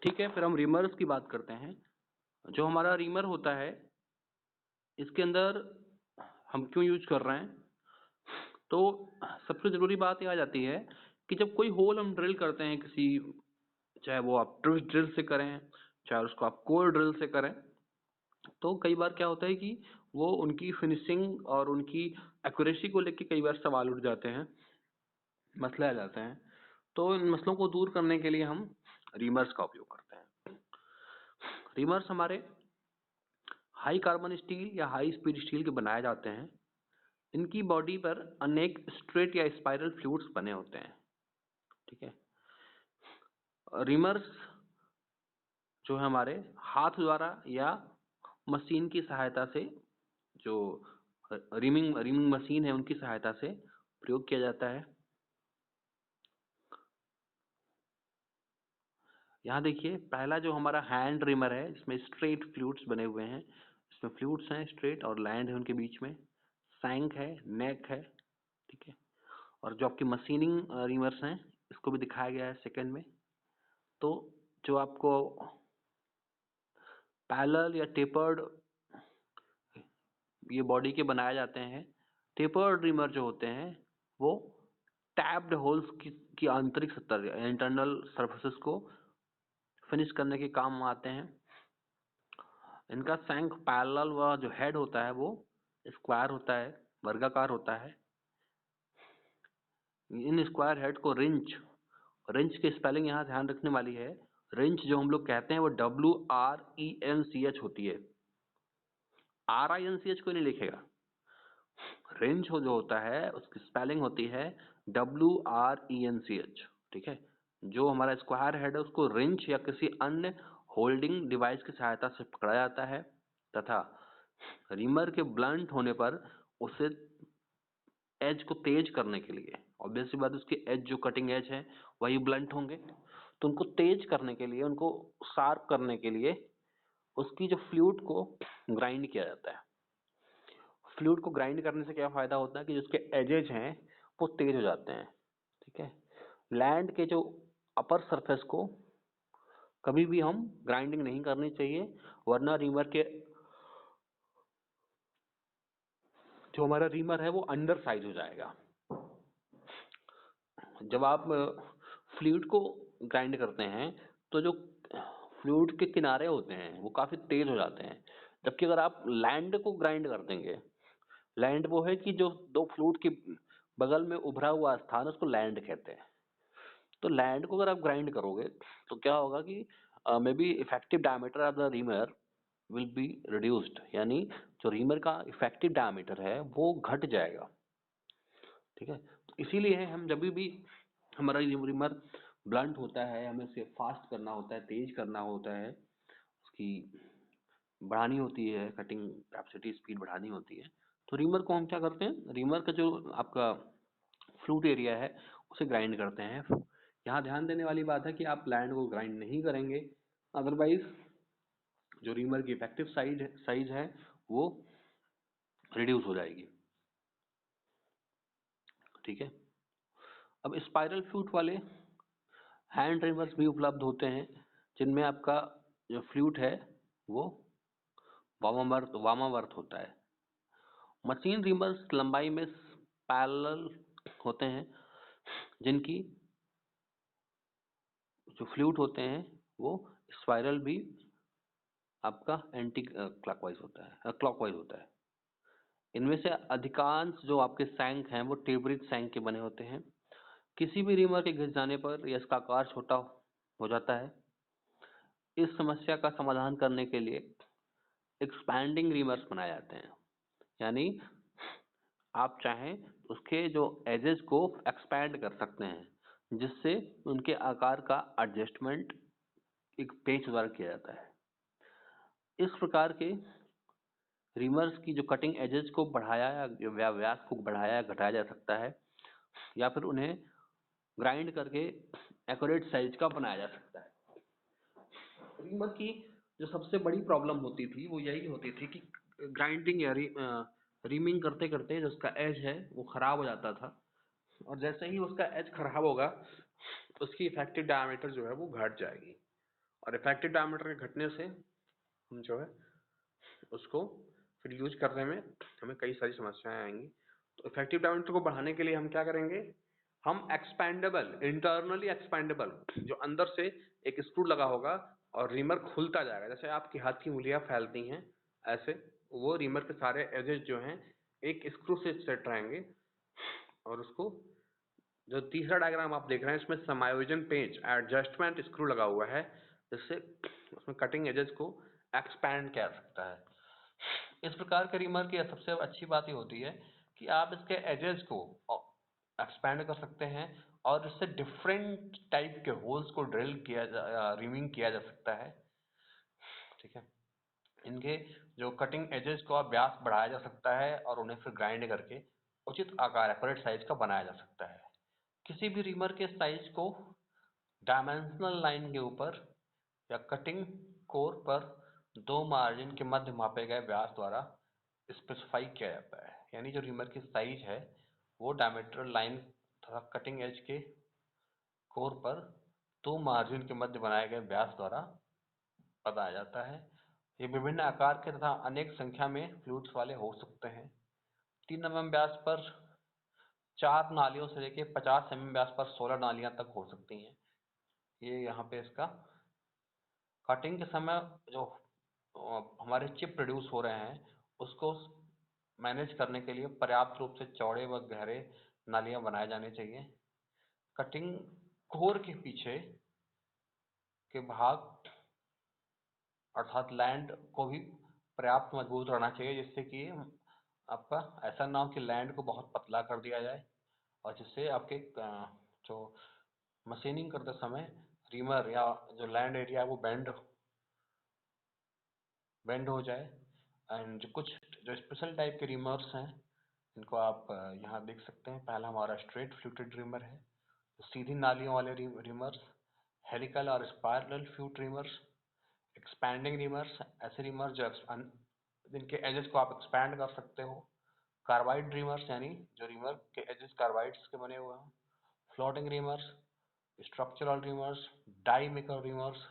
ठीक है, फिर हम रीमर्स की बात करते हैं। जो हमारा रीमर होता है, इसके अंदर हम क्यों यूज कर रहे हैं? तो सबसे जरूरी बात ये आ जाती है कि जब कोई होल हम ड्रिल करते हैं किसी, चाहे वो आप ट्विस्ट ड्रिल से करें, चाहे उसको आप कोर ड्रिल से करें, तो कई बार क्या होता है कि वो उनकी फिनिशिंग और उनकी एक्यूरेसी को लेके कई बार सवाल उठ जाते हैं, मसले आ जाते हैं। तो इन मसलों को दूर करने के लिए हम रीमर्स का उपयोग करते हैं। रीमर्स हमारे हाई कार्बन स्टील या हाई स्पीड स्टील के बनाए जाते हैं। इनकी बॉडी पर अनेक स्ट्रेट या स्पाइरल फ्लूइड्स बने होते हैं। ठीक है, रीमर्स जो है हमारे हाथ द्वारा या मशीन की सहायता से, जो रीमिंग मशीन है उनकी सहायता से प्रयोग किया जाता है। यहाँ देखिए, पहला जो हमारा हैंड रिमर है, इसमें स्ट्रेट फ्लूइड्स बने हुए हैं। इसमें फ्लूइड्स हैं स्ट्रेट और लैंड है उनके बीच में, सैंक है, नेक है। ठीक है, और जो आपकी मशीनिंग रिमर्स हैं, इसको भी दिखाया गया है सेकंड में। तो जो आपको पैरेलल या टेपर्ड ये बॉडी के बनाए जाते हैं। टेपर्ड रिमर जो होते हैं वो टैप्ड होल्स की आंतरिक सतह, इंटरनल सरफेसेस को फिनिश करने के काम में आते हैं। इनका शंख पैरेलल व जो हेड होता है वो स्क्वायर होता है, वर्गाकार होता है। इन स्क्वायर हेड को रिंच, रिंच की स्पेलिंग यहाँ ध्यान रखने वाली है। रिंच जो हम लोग कहते हैं वो WRENCH होती है, RINCH कोई नहीं लिखेगा। रिंच जो होता है उसकी स्पेलिंग होती है WRENCH। ठीक है, जो हमारा स्क्वायर हेड है उसको रिंच या किसी अन्य होल्डिंग डिवाइस की सहायता से पकड़ा जाता है, तथा रीमर के ब्लंट होने पर उसे एज को तेज करने के लिए, ऑब्वियस सी बात, उसकी एज जो कटिंग एज है वही ब्लंट होंगे, तो उनको तेज करने के लिए, उनको शार्प करने के लिए उसकी जो फ्लूइड को ग्राइंड किया जाता है। फ्लूइड को ग्राइंड करने से क्या फायदा होता है कि जिसके एजेज हैं वो तेज हो जाते हैं। ठीक है, लैंड के जो अपर सरफेस को कभी भी हम ग्राइंडिंग नहीं करनी चाहिए, वरना रीमर के जो हमारा रीमर है वो अंडर साइज हो जाएगा। जब आप फ्लूइड को ग्राइंड करते हैं तो जो फ्लूइड के किनारे होते हैं वो काफी तेज हो जाते हैं, जबकि अगर आप लैंड को ग्राइंड कर देंगे, लैंड वो है कि जो दो फ्लूइड के बगल में उभरा हुआ स्थान, उसको लैंड कहते हैं। तो लैंड को अगर आप ग्राइंड करोगे तो क्या होगा कि may be effective diameter of the reamer will be reduced, यानी जो रीमर का इफेक्टिव डायमीटर है वो घट जाएगा। ठीक है, तो इसीलिए हम जब भी हमारा रीमर ब्लंट होता है, हमें उसे फास्ट करना होता है, तेज करना होता है, उसकी बढ़ानी होती है, कटिंग कैपेसिटी स्पीड बढ़ानी होती है, तो रीमर को हम क्या करते हैं, रीमर का जो आपका फ्लूट एरिया है उसे ग्राइंड करते हैं। यहाँ ध्यान देने वाली बात है कि आप लैंड को ग्राइंड नहीं करेंगे, अदरवाइज जो रीमर की इफेक्टिव साइज है वो रिड्यूस हो जाएगी। ठीक है, अब स्पाइरल फ्लूट वाले हैंड रीमर्स भी उपलब्ध होते हैं, जिनमें आपका जो फ्लूट है वो वामावर्त होता है। मशीन रीमर्स लंबाई में पैरेलल होते हैं, जिनकी जो फ्लूट होते हैं वो स्पाइरल भी आपका एंटी क्लॉकवाइज होता है, क्लॉकवाइज होता है। इनमें से अधिकांश जो आपके शंख हैं वो टेबरिज शंख के बने होते हैं। किसी भी रीमर के घिस जाने पर यह इसका आकार छोटा हो जाता है। इस समस्या का समाधान करने के लिए एक्सपैंडिंग रीमर्स बनाए जाते हैं, यानी आप चाहें उसके जो एजेस को एक्सपैंड कर सकते हैं, जिससे उनके आकार का एडजस्टमेंट एक पेंच द्वारा किया जाता है। इस प्रकार के रीमर्स की जो कटिंग एजेस को बढ़ाया या व्यास को बढ़ाया या घटाया जा सकता है, या फिर उन्हें ग्राइंड करके एक्यूरेट साइज का बनाया जा सकता है। रीमर की जो सबसे बड़ी प्रॉब्लम होती थी वो यही होती थी कि ग्राइंडिंग या रीमिंग करते करते जो उसका एज है वो खराब हो जाता था, और जैसे ही उसका एज खराब होगा उसकी इफेक्टिव डायमीटर जो है वो घट जाएगी, और इफेक्टिव डायमीटर के घटने से हम जो है उसको फिर यूज करने में हमें कई सारी समस्याएं आएंगी। तो इफेक्टिव डायमीटर को बढ़ाने के लिए हम क्या करेंगे, हम एक्सपैंडेबल, इंटरनली एक्सपैंडेबल, जो अंदर से एक स्क्रू लगा होगा और रीमर खुलता जाएगा, जैसे आपकी हाथ की उंगलियां फैलती हैं ऐसे वो रीमर के सारे एजेस जो हैं एक स्क्रू से सेट रहेंगे। और उसको जो तीसरा डायग्राम आप देख रहे हैं इसमें समायोजन पेंच, एडजस्टमेंट स्क्रू लगा हुआ है, जिससे उसमें कटिंग एजेस को एक्सपैंड किया जा सकता है। इस प्रकार के रीमर की सबसे अच्छी बात ये होती है कि आप इसके एजेस को एक्सपैंड कर सकते हैं और इससे डिफरेंट टाइप के होल्स को ड्रिल किया रिमिंग किया जा सकता है। ठीक है, इनके जो कटिंग एजेस को व्यास बढ़ाया जा सकता है और उन्हें फिर ग्राइंड करके उचित आकार, एक्यूरेट साइज का बनाया जा सकता है। किसी भी रीमर के साइज को डायमेंशनल लाइन के ऊपर या कटिंग कोर पर दो मार्जिन के मध्य मापे गए व्यास द्वारा स्पेसिफाई किया जाता है। यानी जो रीमर की साइज है वो डायमीटर लाइन तथा कटिंग एज के कोर पर दो मार्जिन के मध्य बनाए गए व्यास द्वारा बताया जाता है। ये विभिन्न आकार के तथा अनेक संख्या में फ्लूइड्स वाले हो सकते हैं। 3 mm व्यास पर 4 नालियों से लेकर 50 mm व्यास पर 16 नालियां तक हो सकती हैं। ये यहाँ पे इसका कटिंग के समय जो हमारे चिप प्रोड्यूस हो रहे हैं उसको मैनेज करने के लिए पर्याप्त रूप से चौड़े व गहरे नालियां बनाए जाने चाहिए। कटिंग कोर के पीछे के भाग अर्थात लैंड को भी पर्याप्त मजबूत रहना चाहिए, जिससे कि आपका ऐसा ना हो कि लैंड को बहुत पतला कर दिया जाए और जिससे आपके जो मशीनिंग करते समय रीमर या जो लैंड एरिया है वो बेंड हो जाए। एंड कुछ जो स्पेशल टाइप के रीमर्स हैं इनको आप यहाँ देख सकते हैं। पहला हमारा स्ट्रेट फ्लूटेड रीमर है, सीधी नालियों वाले रीमर्स, हेलिकल और स्पाइरल फ्लूट रीमर्स, एक्सपैंडिंग रीमर्स, ऐसे रीमर्स जो जिनके एजेस को आप एक्सपैंड कर सकते हो, कार्बाइड रीमर्स यानी जो रीमर के एजेस कार्बाइड्स के बने हुए हैं, floating reamers, structural reamers, die maker reamers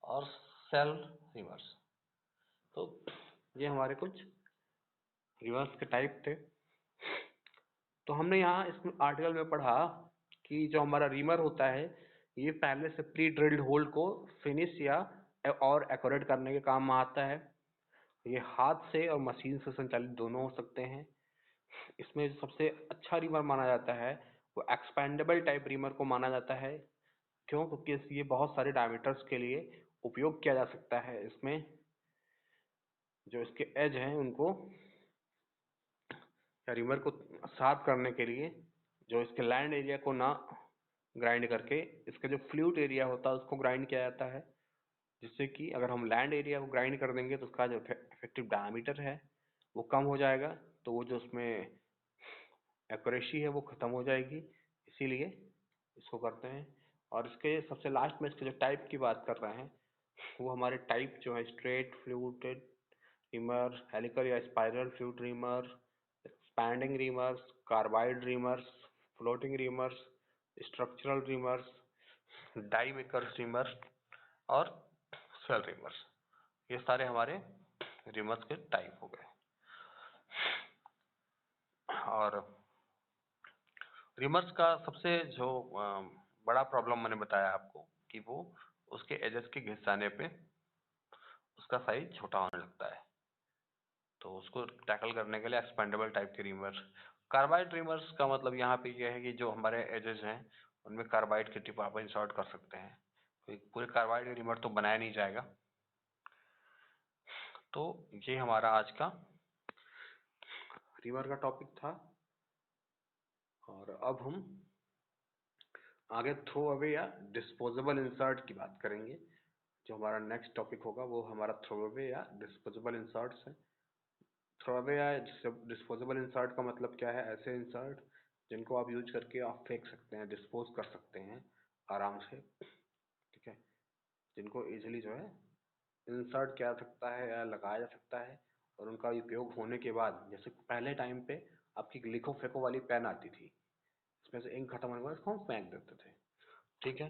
और सेल रीमर्स। तो ये हमारे कुछ रीमर्स के टाइप थे। तो हमने यहाँ इस आर्टिकल में पढ़ा कि जो हमारा रीमर होता है ये पहले से प्री ड्रिल्ड होल को फिनिश या और एक्यूरेट करने के काम में आता है। ये हाथ से और मशीन से संचालित दोनों हो सकते हैं। इसमें सबसे अच्छा रीमर माना जाता है वो एक्सपेंडेबल टाइप रीमर को माना जाता है। क्यों? क्योंकि ये बहुत सारे डायमीटर्स के लिए उपयोग किया जा सकता है। इसमें जो इसके एज हैं उनको या रीमर को साफ करने के लिए जो इसके लैंड एरिया को ना ग्राइंड करके इसका जो फ्लूट एरिया होता है उसको ग्राइंड किया जाता है, जिससे कि अगर हम लैंड एरिया को ग्राइंड कर देंगे तो उसका जो इफेक्टिव डायमीटर है वो कम हो जाएगा, तो वो जो उसमें एक्यूरेसी है वो खत्म हो जाएगी। इसीलिए इसको करते हैं। और इसके सबसे लास्ट में इसके जो टाइप की बात कर रहे हैं वो हमारे टाइप जो है स्ट्रेट फ्लूटेड रीमर, हेलिकल या spiral flute reamer, expanding reamers, carbide reamers, floating reamers, structural reamers, die maker reamers और सेल रीमर्स। ये सारे हमारे रीमर्स के टाइप हो गए। और रीमर्स का सबसे जो बड़ा प्रॉब्लम मैंने बताया आपको कि वो उसके एजेस के घिस जाने पे उसका साइज छोटा होने लगता है। तो उसको टैकल करने के लिए एक्सपेंडेबल टाइप के रीमर, कार्बाइड रीमर्स का मतलब यहाँ पे ये है कि जो हमारे एजेस हैं उनमें कार्बाइड की टिप आप इंसर्ट कर सकते हैं। तो पूरे कार्बाइड रीमर तो बनाया नहीं जाएगा। तो ये हमारा आज का रीमर का टॉपिक था। और अब हम आगे थ्रो अवे या डिस्पोजेबल इंसर्ट की बात करेंगे। जो हमारा नेक्स्ट टॉपिक होगा वो हमारा थ्रो अवे या डिस्पोजेबल इंसर्ट्स है। थ्रो अवे या डिस्पोजेबल इंसर्ट का मतलब क्या है? ऐसे इंसर्ट जिनको आप यूज करके आप फेंक सकते हैं, डिस्पोज कर सकते हैं आराम से, ठीक है, जिनको इजीली जो है इंसर्ट किया जा सकता है या लगाया जा सकता है। और उनका उपयोग होने के बाद, जैसे पहले टाइम पे आपकी लिखो फेंको वाली पेन आती थी, इसमें से इंक खत्म होने के बाद इसको हम फेंक देते थे, ठीक है।